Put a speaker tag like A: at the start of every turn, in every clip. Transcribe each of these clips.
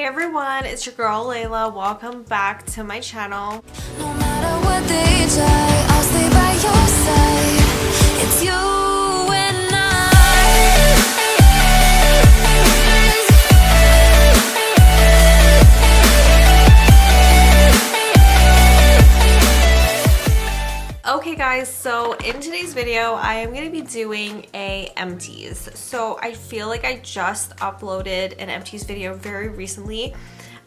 A: everyone, it's your girl Layla. Welcome back to my channel.
B: No matter what they try, I'll stay by your side. It's you and
A: Okay guys, so in today's video, I am going to be doing a empties. So I feel like I just uploaded an empties video very recently.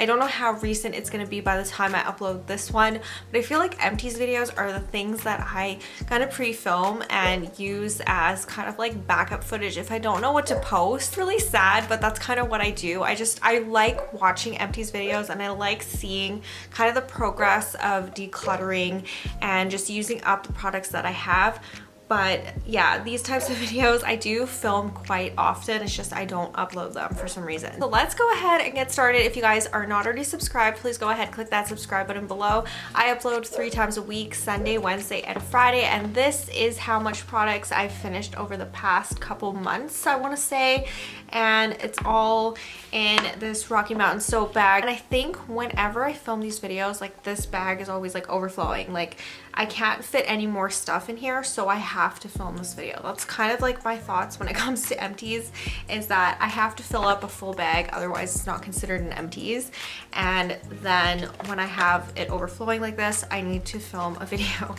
A: I don't know how recent it's going to be by the time I upload this one, but I feel like empties videos are the things that I kind of pre-film and use as kind of like backup footage if I don't know what to post. Really sad, but that's kind of what I do. I like watching empties videos, and I like seeing kind of the progress of decluttering and just using up the products that I have. But yeah, these types of videos I do film quite often. It's just I don't upload them for some reason. So let's go ahead and get started. If you guys are not already subscribed, please go ahead, click that subscribe button below. I upload 3 times a week, Sunday, Wednesday, and Friday. And this is how much products I've finished over the past couple months, I want to say. And it's all in this Rocky Mountain soap bag. And I think whenever I film these videos, like this bag is always like overflowing. Like I can't fit any more stuff in here, so I have to film this video. That's kind of like my thoughts when it comes to empties, is that I have to fill up a full bag, otherwise it's not considered an empties. And then when I have it overflowing like this, I need to film a video.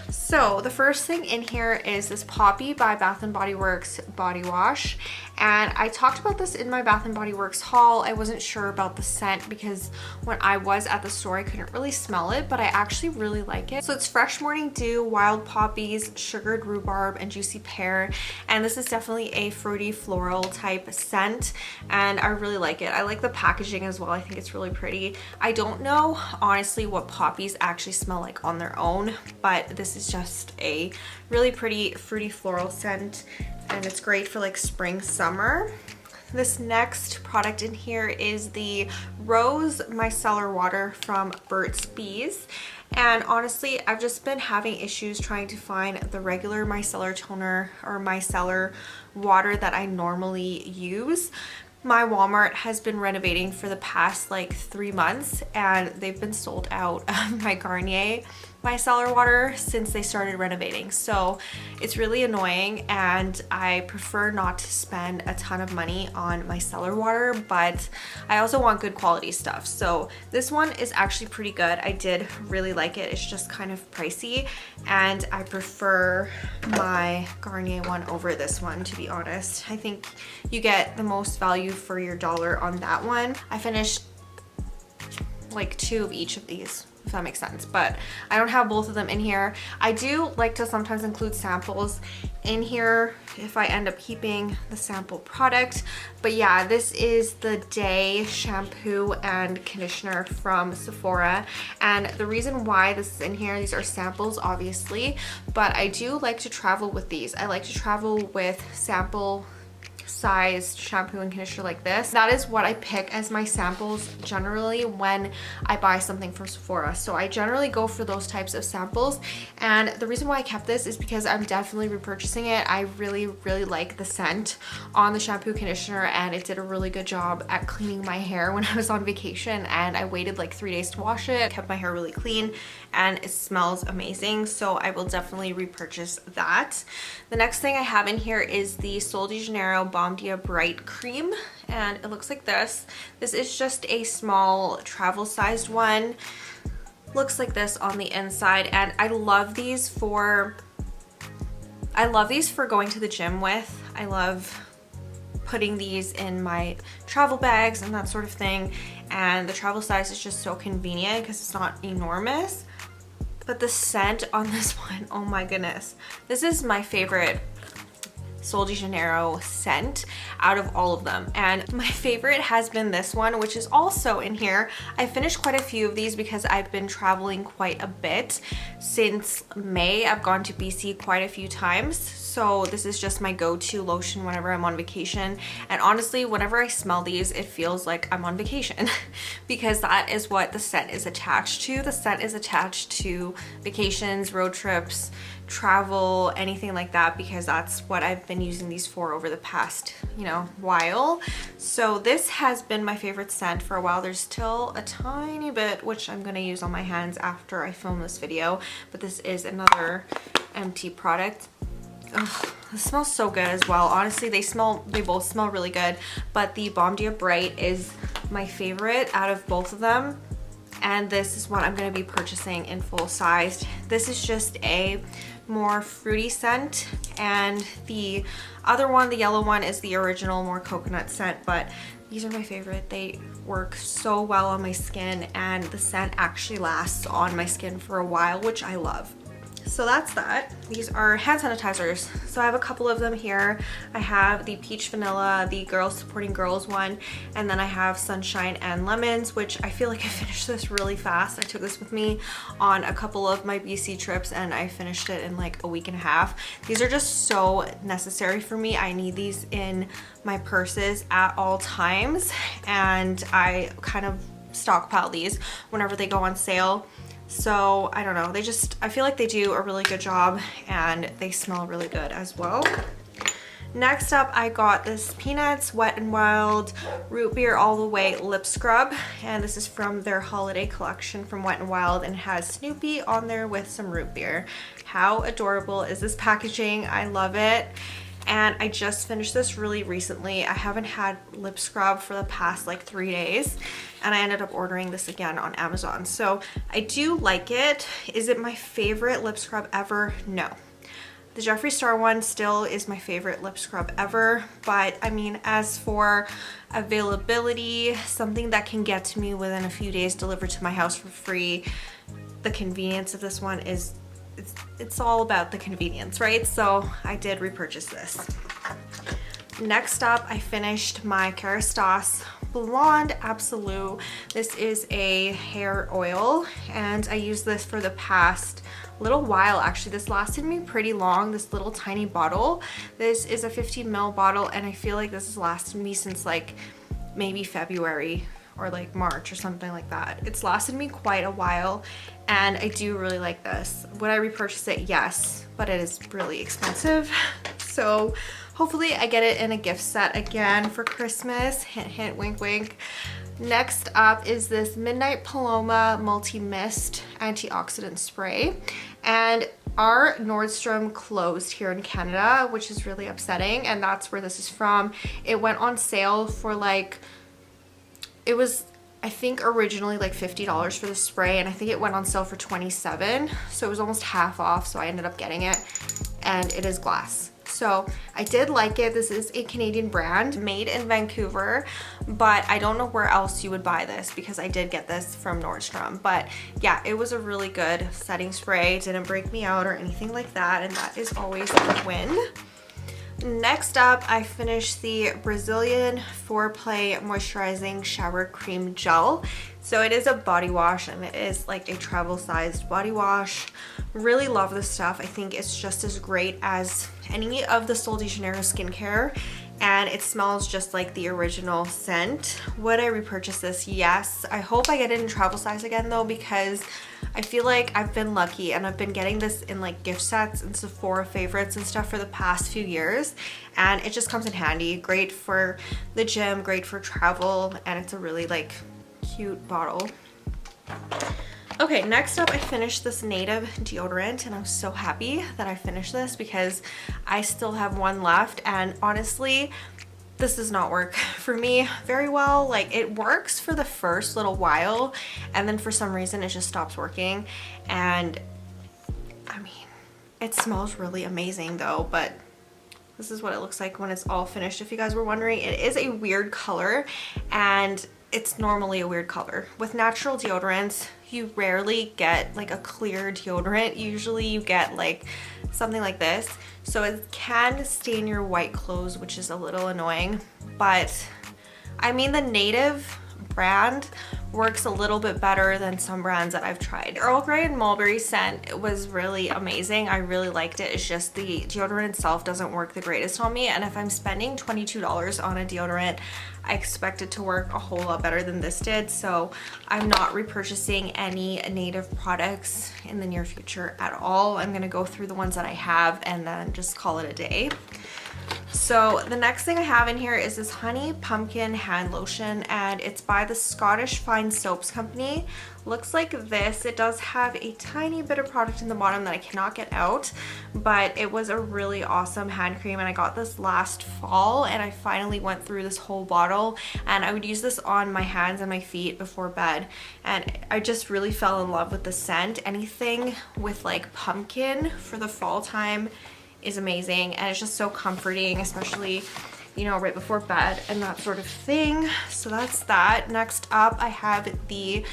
A: So the first thing in here is this Poppy by Bath & Body Works body wash. And I talked about this in my Bath & Body Works haul. I wasn't sure about the scent because when I was at the store, I couldn't really smell it, but I actually really like it. So it's Fresh Morning Dew, Wild Poppies, Sugared Rhubarb, and Juicy Pear. And this is definitely a fruity floral type scent, and I really like it. I like the packaging as well. I think it's really pretty. I don't know, honestly, what poppies actually smell like on their own, but this is just a really pretty fruity floral scent, and it's great for like spring, summer. This next product in here is the Rose Micellar Water from Burt's Bees. And honestly, I've just been having issues trying to find the regular micellar toner or micellar water that I normally use. My Walmart has been renovating for the past like 3 months, and they've been sold out of my Garnier micellar water since they started renovating. So it's really annoying, and I prefer not to spend a ton of money on micellar water, but I also want good quality stuff. So this one is actually pretty good. I did really like it. It's just kind of pricey, and I prefer my Garnier one over this one, to be honest. I think you get the most value for your dollar on that one. I finished like 2 of each of these, if that makes sense, but I don't have both of them in here. I do like to sometimes include samples in here if I end up keeping the sample product. But yeah, this is the Day shampoo and conditioner from Sephora, and the reason why this is in here, these are samples obviously, but I do like to travel with these. I like to travel with sample sized shampoo and conditioner like this. That is what I pick as my samples generally when I buy something from Sephora. So I generally go for those types of samples, and the reason why I kept this is because I'm definitely repurchasing it. I really like the scent on the shampoo conditioner, and it did a really good job at cleaning my hair when I was on vacation, and I waited like 3 days to wash it. Kept my hair really clean, and it smells amazing, so I will definitely repurchase that. The next thing I have in here is the Sol de Janeiro Balm Dia Bright Cream, and it looks like this. This is just a small travel sized one. Looks like this on the inside, and I love these for going to the gym with. I love putting these in my travel bags and that sort of thing, and the travel size is just so convenient because it's not enormous. But the scent on this one, oh my goodness, this is my favorite Sol de Janeiro scent out of all of them, and my favorite has been this one, which is also in here. I finished quite a few of these because I've been traveling quite a bit since May. I've gone to BC quite a few times, so this is just my go-to lotion whenever I'm on vacation. And honestly, whenever I smell these, it feels like I'm on vacation because that is what the scent is attached to. The scent is attached to vacations, road trips, travel, anything like that, because that's what I've been using these for over the past, you know, while. So this has been my favorite scent for a while. There's still a tiny bit which I'm gonna use on my hands after I film this video, but this is another Empty product. Ugh, it smells so good as well. Honestly, they both smell really good, but the Balm Dia Bright is my favorite out of both of them. And this is what I'm going to be purchasing in full size. This is just a more fruity scent, and the other one, the yellow one, is the original more coconut scent, but these are my favorite. They work so well on my skin, and the scent actually lasts on my skin for a while, which I love. So that's that. These are hand sanitizers. So I have a couple of them here. I have the peach vanilla, the girls supporting girls one, and then I have sunshine and lemons, which I feel like I finished this really fast. I took this with me on a couple of my BC trips and I finished it in like a week and a half. These are just so necessary for me. I need these in my purses at all times, and I kind of stockpile these whenever they go on sale. So I don't know, I feel like they do a really good job, and they smell really good as well. Next up, I got this Peanuts Wet n Wild Root Beer All the Way Lip Scrub, and this is from their holiday collection from Wet n Wild, and has Snoopy on there with some root beer. How adorable is this packaging? I love it. And I just finished this really recently. I haven't had lip scrub for the past like 3 days, and I ended up ordering this again on Amazon. So I do like it. Is it my favorite lip scrub ever? No. The Jeffree Star one still is my favorite lip scrub ever, but I mean, as for availability, something that can get to me within a few days, delivered to my house for free, the convenience of this one is it's all about the convenience, right? So I did repurchase this. Next up, I finished my Kerastase Blonde Absolute. This is a hair oil, and I used this for the past little while. Actually, this lasted me pretty long, this little tiny bottle. This is a 50 ml bottle, and I feel like this has lasted me since like maybe February or like March or something like that. It's lasted me quite a while, and I do really like this. Would I repurchase it? Yes, but it is really expensive. So hopefully I get it in a gift set again for Christmas. Hint, hint, wink, wink. Next up is this Midnight Paloma Multi-Mist Antioxidant Spray. And our Nordstrom closed here in Canada, which is really upsetting, and that's where this is from. It went on sale for like, it was, I think, originally like $50 for the spray, and I think it went on sale for $27, so it was almost half off, so I ended up getting it, and it is glass. So I did like it. This is a Canadian brand made in Vancouver, but I don't know where else you would buy this, because I did get this from Nordstrom. But yeah, it was a really good setting spray. It didn't break me out or anything like that, and that is always a win. Next up, I finished the Brazilian Foreplay Moisturizing Shower Cream Gel. So it is a body wash, and it is like a travel sized body wash. Really love this stuff. I think it's just as great as any of the Sol de Janeiro skincare, and it smells just like the original scent. Would I repurchase this? Yes. I hope I get it in travel size again though, because I feel like I've been lucky and I've been getting this in like gift sets and Sephora favorites and stuff for the past few years, and it just comes in handy. Great for the gym, great for travel, and it's a really like cute bottle. Okay, next up, I finished this Native deodorant, and I'm so happy that I finished this because I still have one left, and honestly, this does not work for me very well. Like, it works for the first little while, and then for some reason it just stops working. And I mean, it smells really amazing though, but this is what it looks like when it's all finished. If you guys were wondering, it is a weird color, and it's normally a weird color. With natural deodorants, you rarely get like a clear deodorant. Usually you get like something like this. So it can stain your white clothes, which is a little annoying. But I mean, the Native brand works a little bit better than some brands that I've tried. Earl Grey and Mulberry scent was really amazing. I really liked it. It's just the deodorant itself doesn't work the greatest on me, and if I'm spending $22 on a deodorant, I expect it to work a whole lot better than this did. So I'm not repurchasing any native products in the near future at all. I'm gonna go through the ones that I have and then just call it a day. So the next thing I have in here is this honey pumpkin hand lotion, and it's by the Scottish Fine Soaps Company. Looks like this. It does have a tiny bit of product in the bottom that I cannot get out, but it was a really awesome hand cream, and I got this last fall, and I finally went through this whole bottle, and I would use this on my hands and my feet before bed, and I just really fell in love with the scent. Anything with like pumpkin for the fall time is amazing, and it's just so comforting, especially, you know, right before bed and that sort of thing. So that's that. Next up, I have the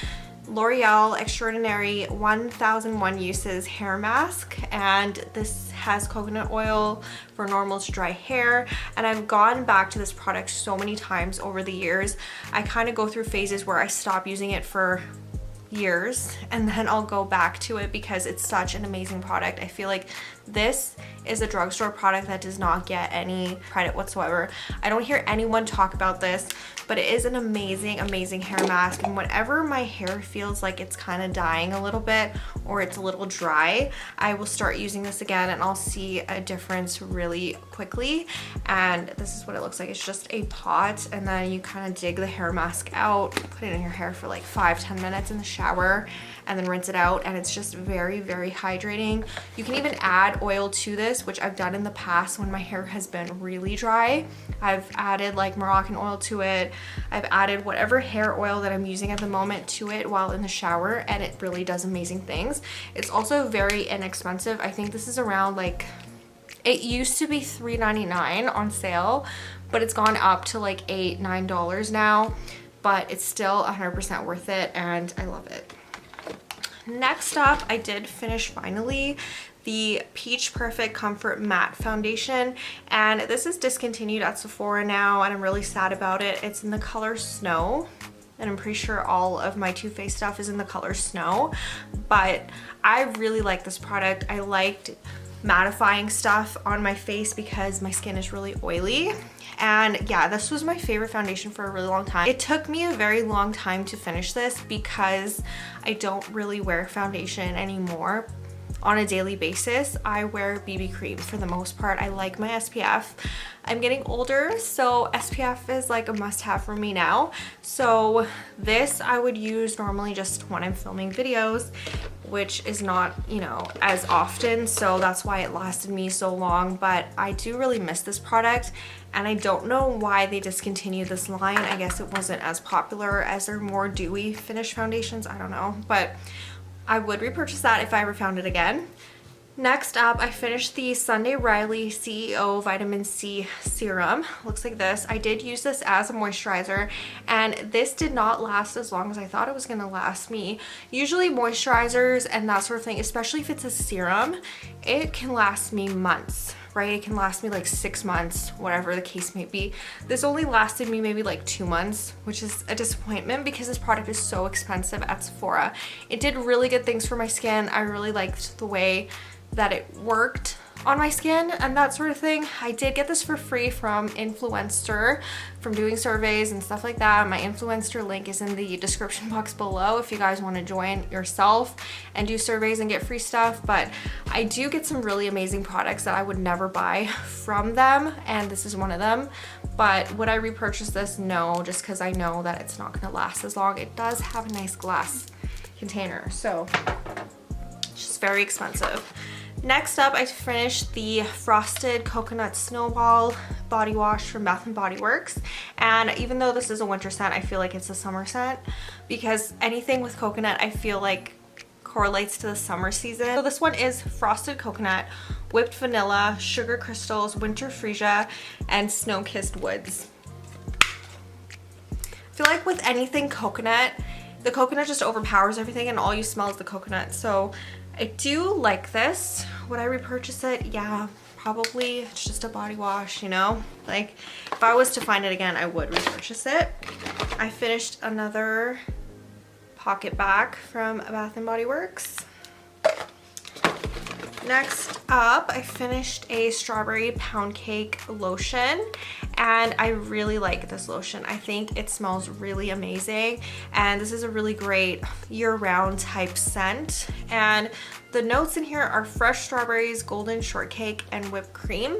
A: L'Oreal Extraordinary 1001 Uses Hair Mask, and this has coconut oil for normal to dry hair, and I've gone back to this product so many times over the years. I kind of go through phases where I stop using it for years and then I'll go back to it because it's such an amazing product. I feel like this is a drugstore product that does not get any credit whatsoever. I don't hear anyone talk about this, but it is an amazing hair mask, and whenever my hair feels like it's kind of dying a little bit or it's a little dry, I will start using this again and I'll see a difference really quickly. And this is what it looks like. It's just a pot, and then you kind of dig the hair mask out, put it in your hair for like 5-10 minutes in the shower, and then rinse it out, and it's just very hydrating. You can even add oil to this, which I've done in the past when my hair has been really dry. I've added like Moroccan oil to it. I've added whatever hair oil that I'm using at the moment to it while in the shower, and it really does amazing things. It's also very inexpensive. I think this is around like, it used to be $3.99 on sale, but it's gone up to like $8-9 now, but it's still 100% worth it, and I love it. Next up, I did finish finally the Peach Perfect Comfort Matte Foundation, and this is discontinued at Sephora now, and I'm really sad about it. It's in the color Snow, and I'm pretty sure all of my Too Faced stuff is in the color Snow, but I really like this product. I liked mattifying stuff on my face because my skin is really oily. And yeah, this was my favorite foundation for a really long time. It took me a very long time to finish this because I don't really wear foundation anymore on a daily basis. I wear BB cream for the most part. I like my SPF. I'm getting older, so SPF is like a must-have for me now. So this I would use normally just when I'm filming videos, which is not, you know, as often, so that's why it lasted me so long. But I do really miss this product, and I don't know why they discontinued this line. I guess it wasn't as popular as their more dewy finish foundations. I don't know, but I would repurchase that if I ever found it again. Next up, I finished the Sunday Riley CEO Vitamin C Serum. Looks like this. I did use this as a moisturizer, and this did not last as long as I thought it was gonna last me. Usually moisturizers and that sort of thing, especially if it's a serum, it can last me months, right? It can last me like 6 months, whatever the case may be. This only lasted me maybe like 2 months, which is a disappointment because this product is so expensive at Sephora. It did really good things for my skin. I really liked the way that it worked on my skin and that sort of thing. I did get this for free from Influencer, from doing surveys and stuff like that. My Influencer link is in the description box below if you guys want to join yourself and do surveys and get free stuff. But I do get some really amazing products that I would never buy from them, and this is one of them. But would I repurchase this? No, just because I know that it's not going to last as long. It does have a nice glass container, so it's just very expensive. Next up, I finished the Frosted Coconut Snowball Body Wash from Bath & Body Works. And even though this is a winter scent, I feel like it's a summer scent because anything with coconut I feel like correlates to the summer season. So this one is Frosted Coconut, Whipped Vanilla, Sugar Crystals, Winter Freesia, and Snow-Kissed Woods. I feel like with anything coconut, the coconut just overpowers everything and all you smell is the coconut. So I do like this. Would I repurchase it? Yeah, probably. It's just a body wash, you know? Like, if I was to find it again, I would repurchase it. I finished another pocket back from Bath & Body Works. Next up, I finished a strawberry pound cake lotion, and I really like this lotion. I think it smells really amazing, and this is a really great year-round type scent. And the notes in here are fresh strawberries, golden shortcake, and whipped cream.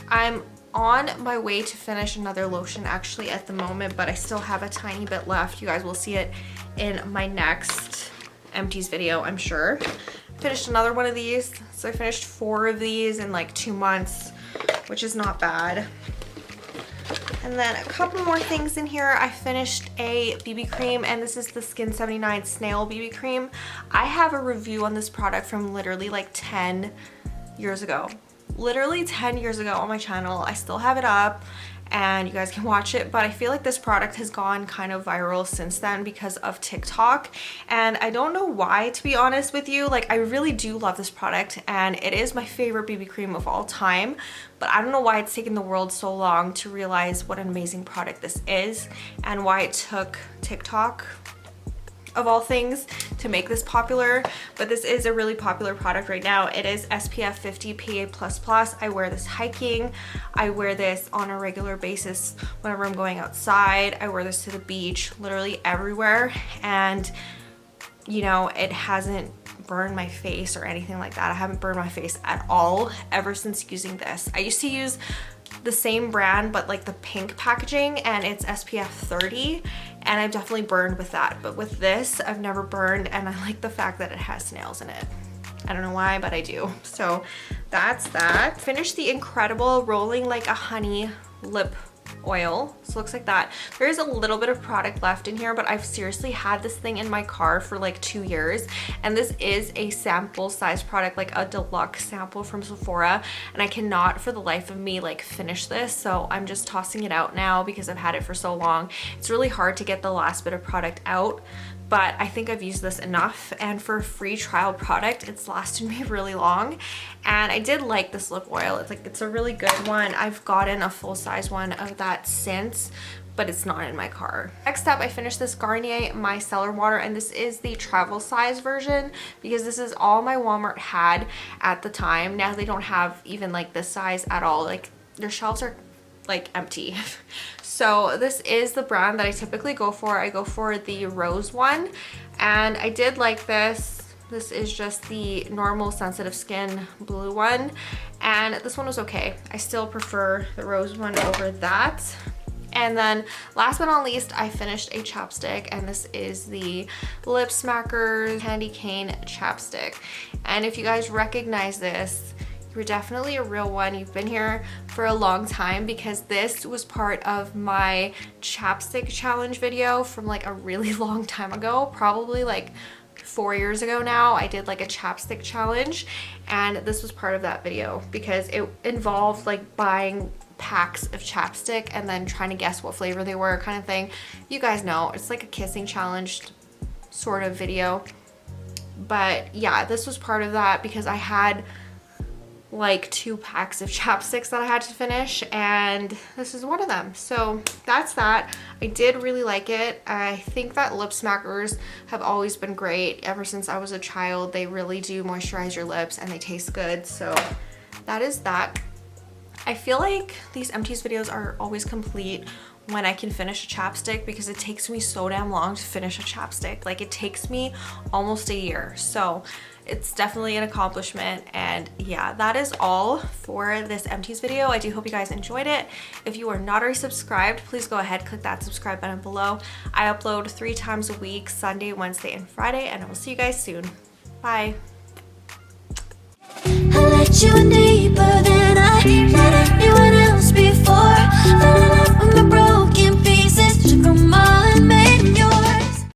A: I'm on my way to finish another lotion actually at the moment, but I still have a tiny bit left. You guys will see it in my next Empties video, I'm sure. Finished another one of these. So I finished 4 of these in like 2 months, which is not bad. And then a couple more things in here. I finished a BB cream, and this is the Skin 79 Snail BB cream. I have a review on this product from literally like 10 years ago. Literally 10 years ago on my channel. I still have it up and you guys can watch it, but I feel like this product has gone kind of viral since then because of TikTok, and I don't know why, to be honest with you. Like, I really do love this product and it is my favorite BB cream of all time, but I don't know why it's taken the world so long to realize what an amazing product this is and why it took TikTok of all things to make this popular. But this is a really popular product right now. It is SPF 50 PA++. I wear this hiking. I wear this on a regular basis whenever I'm going outside. I wear this to the beach, literally everywhere. And you know, it hasn't burned my face or anything like that. I haven't burned my face at all ever since using this. I used to use the same brand but like the pink packaging, and it's SPF 30, and I've definitely burned with that, but with this I've never burned, and I like the fact that it has snails in it. I don't know why, but I do. So that's that. Finished the incredible Rolling Like a Honey lip oil. So it looks like that. There is a little bit of product left in here, but I've seriously had this thing in my car for like 2 years, and this is a sample size product, like a deluxe sample from Sephora, and I cannot for the life of me like finish this, so I'm just tossing it out now because I've had it for so long. It's really hard to get the last bit of product out, but I think I've used this enough, and for a free trial product it's lasted me really long, and I did like this lip oil. It's a really good one. I've gotten a full size one of that since, but it's not in my car. Next up, I finished this Garnier Micellar Water, and this is the travel size version because this is all my Walmart had at the time. Now they don't have even like this size at all. Like, their shelves are like empty. So this is the brand that I typically go for. I go for the rose one, and I did like this. This is just the normal sensitive skin blue one, and this one was okay. I still prefer the rose one over that. And then last but not least, I finished a chapstick, and this is the Lip Smackers Candy Cane chapstick. And if you guys recognize this, you're definitely a real one. You've been here for a long time, because this was part of my chapstick challenge video from like a really long time ago, probably like 4 years ago now. I did like a chapstick challenge, and this was part of that video because it involved like buying packs of chapstick and then trying to guess what flavor they were, kind of thing. You guys know, it's like a kissing challenge sort of video. But yeah, this was part of that because I had like 2 packs of chapsticks that I had to finish, and this is one of them. So that's that. I did really like it. I think that Lip Smackers have always been great ever since I was a child. They really do moisturize your lips and they taste good. So that is that. I feel like these Empties videos are always complete when I can finish a chapstick, because it takes me so damn long to finish a chapstick. Like, it takes me almost a year. So it's definitely an accomplishment. And yeah, that is all for this Empties video. I do hope you guys enjoyed it. If you are not already subscribed, please go ahead, click that subscribe button below. I upload 3 times a week, Sunday, Wednesday, and Friday, and I will see you guys soon. Bye.
B: I let you in deeper than I let